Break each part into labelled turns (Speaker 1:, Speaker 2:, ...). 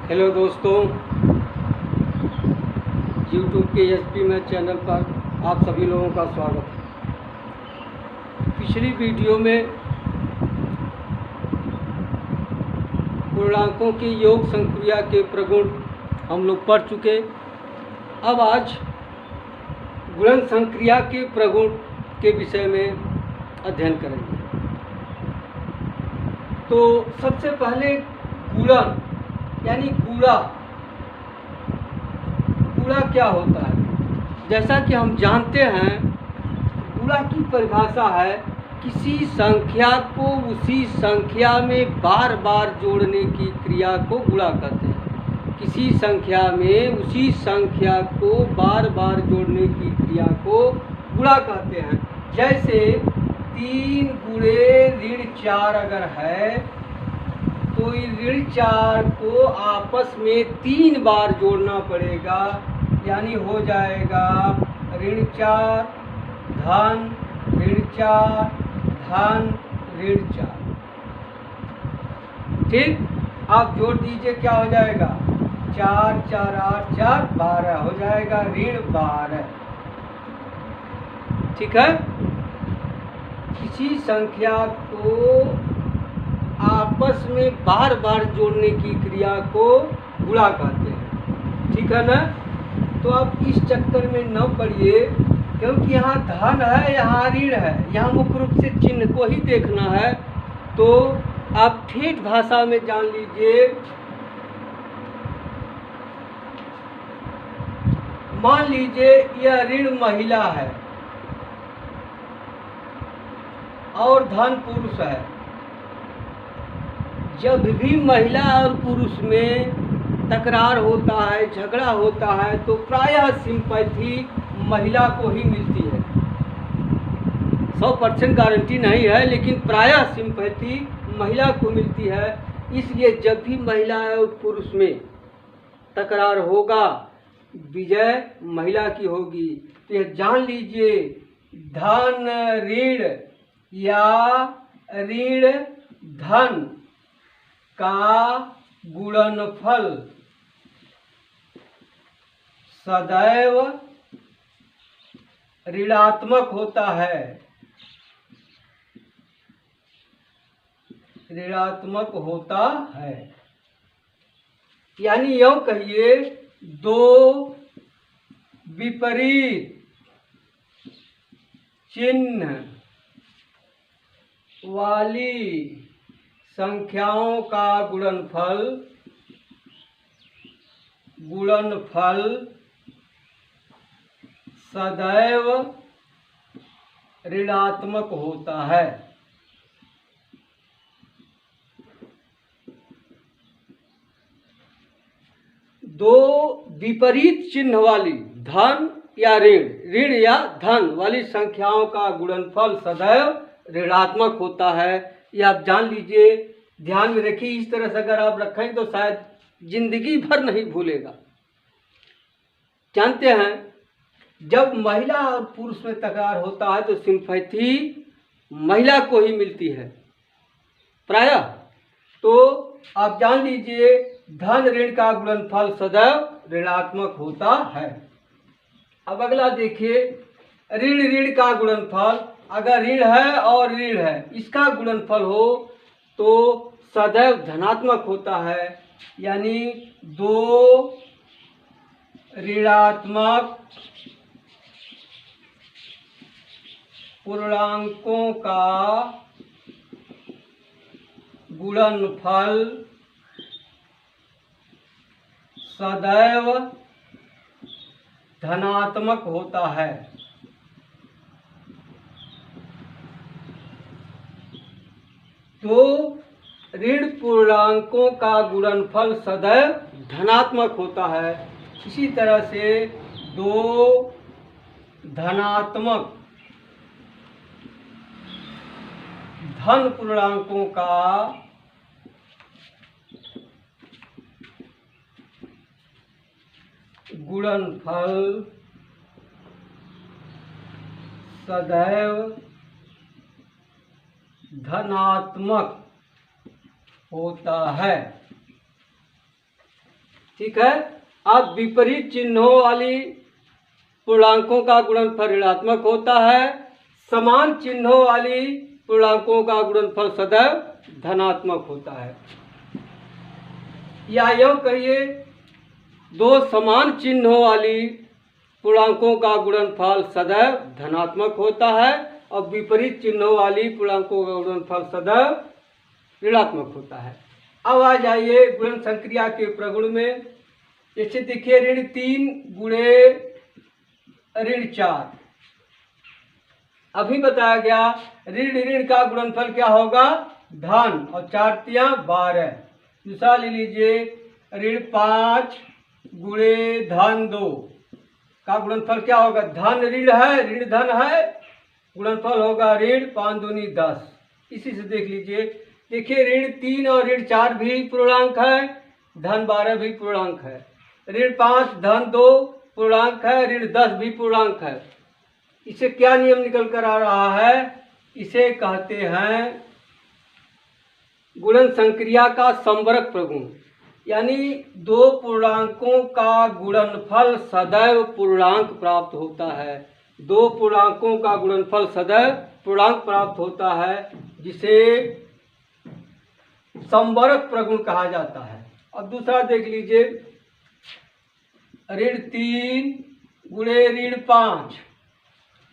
Speaker 1: Hello दोस्तों, YouTube के HP math channel पर आप सभी लोगों का स्वागत है। पिछली वीडियो में पूर्णांकों की योग संक्रिया के प्रगुण हम लोग पढ़ चुके। अब आज गुणन संक्रिया के प्रगुण के विषय में अध्ययन करेंगे। तो सबसे पहले गुणन यानी गुणा क्या होता है। जैसा कि हम जानते हैं, गुणा की परिभाषा है किसी संख्या को उसी संख्या में बार बार जोड़ने की क्रिया को गुणा कहते हैं। किसी संख्या में उसी संख्या को बार बार जोड़ने की क्रिया को गुणा कहते हैं। जैसे 3 गुणे ऋण 4 अगर है तो ऋण 4 को आपस में 3 बार जोड़ना पड़ेगा, यानी हो जाएगा ऋण 4 धन ऋण 4 धन ऋण 4। ठीक, आप जोड़ दीजिए, क्या हो जाएगा 4 4 8 4 12 हो जाएगा ऋण 12। ठीक है, किसी संख्या को आपस में बार बार जोड़ने की क्रिया को गुणा कहते हैं। ठीक है ना। तो आप इस चक्कर में न पड़िए, क्योंकि यहाँ धन है, यहाँ ऋण है, यहाँ मुख्य रूप से चिन्ह को ही देखना है। तो आप ठेठ भाषा में जान लीजिए, मान लीजिए यह ऋण महिला है और धन पुरुष है। जब भी महिला और पुरुष में तकरार होता है, झगड़ा होता है, तो प्रायः सिंपैथी महिला को ही मिलती है। 100% गारंटी नहीं है, लेकिन प्रायः सिंपैथी महिला को मिलती है। इसलिए जब भी महिला और पुरुष में तकरार होगा, विजय महिला की होगी। तो यह जान लीजिए, धन ऋण या ऋण धन का गुणनफल सदैव ऋणात्मक होता है। ऋणात्मक होता है, यानी यूं कहिए, दो विपरीत चिन्ह वाली संख्याओं का गुणनफल सदैव ऋणात्मक होता है। दो विपरीत चिन्ह वाली धन या ऋण या धन वाली संख्याओं का गुणनफल सदैव ऋणात्मक होता है। ये आप जान लीजिए, ध्यान में रखिए। इस तरह से अगर आप रखें तो शायद जिंदगी भर नहीं भूलेगा। जानते हैं, जब महिला और पुरुष में तकरार होता है तो सिंपैथी महिला को ही मिलती है प्रायः। तो आप जान लीजिए, धन ऋण का गुणनफल सदैव ऋणात्मक होता है। अब अगला देखिए, ऋण ऋण का गुणनफल। अगर ऋण है और ऋण है, इसका गुणनफल हो तो सदैव धनात्मक होता है, यानी दो ऋणात्मक पूर्णांकों का गुणनफल सदैव धनात्मक होता है। तो ऋण पूर्णांकों का गुणनफल सदैव धनात्मक होता है। इसी तरह से दो धनात्मक धन पूर्णांकों का गुणनफल सदैव धनात्मक होता है। ठीक है। अब विपरीत चिन्हों वाली पूर्णांकों का गुणनफल ऋणात्मक होता है, समान चिन्हों वाली पूर्णांकों का गुणनफल सदैव धनात्मक होता है। या यूं कहिए, दो समान चिन्हों वाली पूर्णांकों का गुणनफल सदैव धनात्मक होता है और विपरीत चिन्हों वाली पूर्णांकों का गुणनफल सदैव ऋणात्मक होता है। अब आ जाइए गुणन संक्रिया के प्रगुण में। जैसे देखिए ऋण 3 गुणे ऋण 4, अभी बताया गया ऋण ऋण का गुणनफल क्या होगा, धन, और 4 तिया 12। दूसरा ले लीजिए ऋण 5 गुणे धन 2 का गुणनफल क्या होगा, धन ऋण है, ऋण धन है, गुणनफल होगा ऋण 5 दूनी 10। इसी से देख लीजिए, देखिए ऋण 3 और ऋण 4 भी पूर्णांक है, धन 12 भी पूर्णांक है, ऋण 5 धन 2 पूर्णांक है, ऋण 10 भी पूर्णांक है। इसे क्या नियम निकल कर आ रहा है, इसे कहते हैं गुणन संक्रिया का संवरक प्रगुण। यानी दो पूर्णांकों का गुणनफल सदैव पूर्णांक प्राप्त होता है, दो पूर्णांकों का गुणनफल सदैव पूर्णांक प्राप्त होता है, जिसे संवरक प्रगुण कहा जाता है। अब दूसरा देख लीजिए ऋण 3 गुणे ऋण 5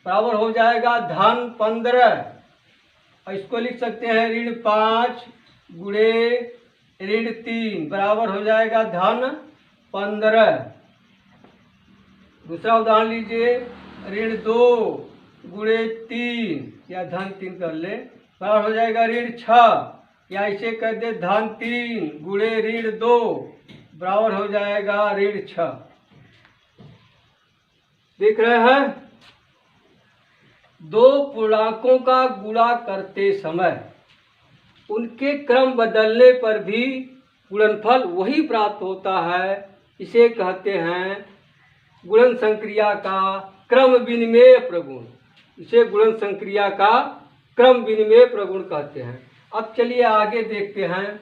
Speaker 1: बराबर हो जाएगा धन 15, और इसको लिख सकते हैं ऋण 5 गुणे ऋण 3 बराबर हो जाएगा धन 15। दूसरा उदाहरण लीजिए ऋण 2 गुणे 3 या धन 3 कर ले, बराबर हो जाएगा ऋण 6, या इसे कर दे धन 3 गुणे ऋण 2 बराबर हो जाएगा ऋण 6। देख रहे हैं, दो पूर्णांकों का गुणा करते समय उनके क्रम बदलने पर भी गुणनफल वही प्राप्त होता है। इसे कहते हैं गुणन संक्रिया का क्रम विनिमेय प्रगुण। इसे गुणन संक्रिया का क्रम विनिमेय प्रगुण कहते हैं। अब चलिए आगे देखते हैं।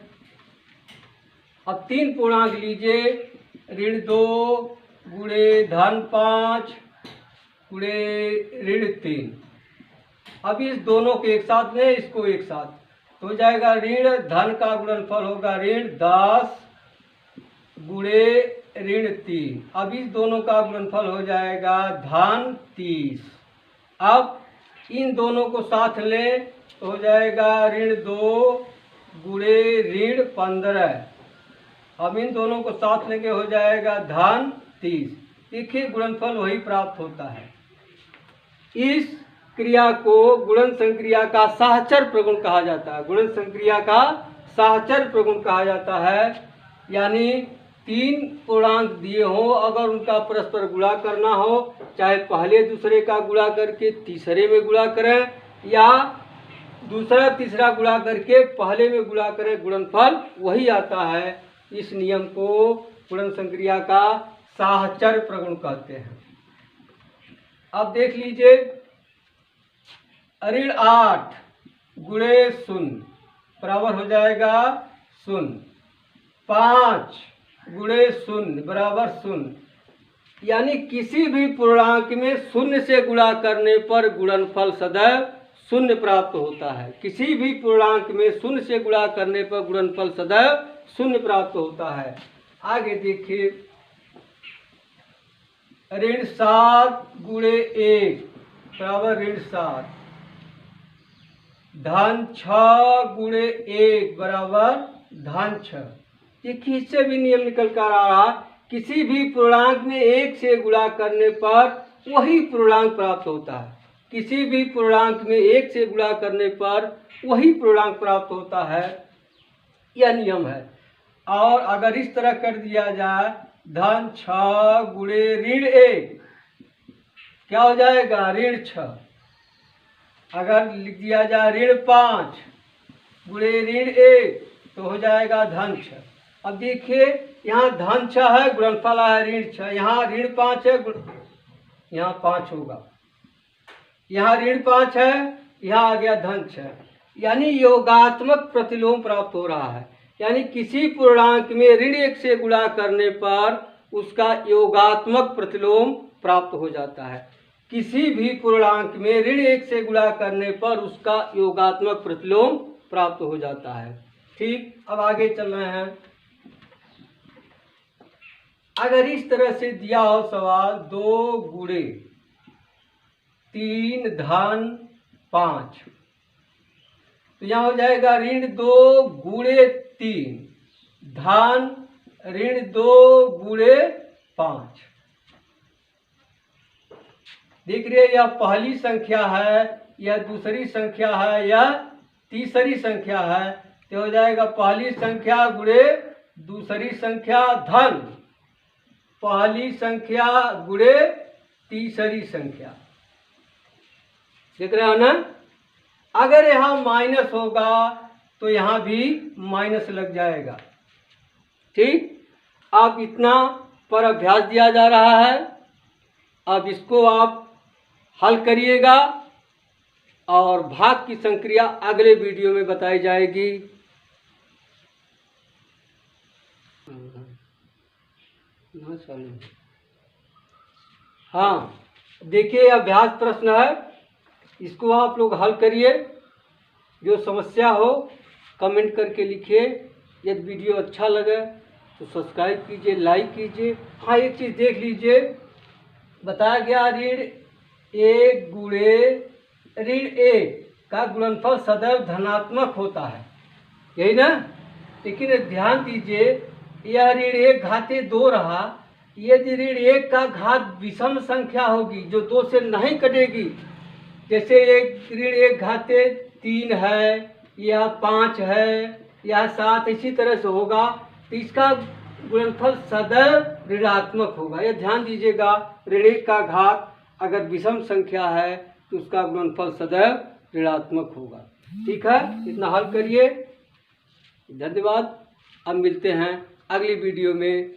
Speaker 1: अब 3 पूर्णांक लीजिए, ऋण 2 गुणे धन 5 गुणे ऋण 3। अब इस दोनों के एक साथ में, इसको एक साथ, तो हो जाएगा ऋण धन का गुणनफल होगा ऋण 10 गुणे ऋण 3। अब इस दोनों का गुणनफल हो जाएगा धन 30। अब इन दोनों को साथ लें तो हो जाएगा ऋण 2 गुणे ऋण 15। अब इन दोनों को साथ लेके हो जाएगा धन 30। देखिए गुणनफल वही प्राप्त होता है। इस क्रिया को गुणन संक्रिया का सहचर प्रगुण कहा जाता है। गुणन संक्रिया का सहचर प्रगुण कहा जाता है। यानी 3 पूर्णांक दिए हों, अगर उनका परस्पर गुणा करना हो, चाहे पहले दूसरे का गुणा करके तीसरे में गुणा करें या दूसरा तीसरा गुणा करके पहले में गुणा करें, गुणनफल वही आता है। इस नियम को गुणन संक्रिया का सहचर प्रगुण कहते हैं। अब देख लीजिए ऋण 8 गुणे 0 बराबर हो जाएगा 0। 5 गुणे 0 बराबर 0। यानी किसी भी पूर्णांक में 0 से गुणा करने पर गुणनफल सदैव 0 प्राप्त होता है। किसी भी पूर्णांक में 0 से गुणा करने पर गुणनफल सदैव 0 प्राप्त होता है। आगे देखिए ऋण 7 गुणे 1 बराबर ऋण 7। धन 6 गुणे 1 बराबर धन 6। देखिए इससे भी नियम निकल कर आ रहा, किसी भी पूर्णांक में 1 से गुणा करने पर वही पूर्णांक प्राप्त होता है। किसी भी पूर्णांक में 1 से गुणा करने पर वही पूर्णांक प्राप्त होता है, यह नियम है। और अगर इस तरह कर दिया जाए धन 6 गुणे ऋण 1 क्या हो जाएगा ऋण 6। अगर लिख दिया जाए ऋण 5 गुणे ऋण 1 तो हो जाएगा धन 6। अब देखिए यहाँ धन 6 है, गुणनफल है ऋण 6। यहाँ ऋण 5 है, यहाँ 5 होगा। यहाँ ऋण 5 है, यहाँ आ गया धन 6। यानी योगात्मक प्रतिलोम प्राप्त हो रहा है। यानी किसी पूर्णांक में ऋण 1 से गुणा करने पर उसका योगात्मक प्रतिलोम प्राप्त हो जाता है। किसी भी पूर्णांक में ऋण 1 से गुणा करने पर उसका योगात्मक प्रतिलोम प्राप्त हो जाता है। ठीक, अब आगे चल रहे हैं। अगर इस तरह से दिया हो सवाल 2 गुणे 3 धन 5, तो यहाँ हो जाएगा ऋण 2 गुणे 3 धन ऋण 2 गुणे 5। देख रहे, यह पहली संख्या है, यह दूसरी संख्या है, यह तीसरी संख्या है। तो हो जाएगा पहली संख्या गुणे दूसरी संख्या धन पहली संख्या गुणे तीसरी संख्या। देख रहे हो ना। अगर यहाँ माइनस होगा तो यहाँ भी माइनस लग जाएगा। ठीक, अब इतना पर अभ्यास दिया जा रहा है। अब इसको आप हल करिएगा और भाग की संक्रिया अगले वीडियो में बताई जाएगी। हाँ, देखिए अभ्यास प्रश्न है, इसको आप लोग हल करिए। जो समस्या हो कमेंट करके लिखिए। यदि वीडियो अच्छा लगे तो सब्सक्राइब कीजिए, लाइक कीजिए। हाँ, एक चीज़ देख लीजिए, बताया गया ऋण 1 गुणे ऋण 1 का गुणनफल सदैव धनात्मक होता है, यही ना। लेकिन ध्यान दीजिए, यह ऋण 1 घाते 2 रहा। यदि ऋण 1 का घात विषम संख्या होगी जो 2 से नहीं कटेगी, जैसे एक ऋण 1 घाते 3 है, यह 5 है, यह 7, इसी तरह से होगा, तो इसका गुणनफल सदैव ऋणात्मक होगा। यह ध्यान दीजिएगा, ऋण 1 का घात अगर विषम संख्या है तो उसका गुणनफल सदैव ऋणात्मक होगा। ठीक है, इतना हल करिए। धन्यवाद। अब मिलते हैं अगली वीडियो में।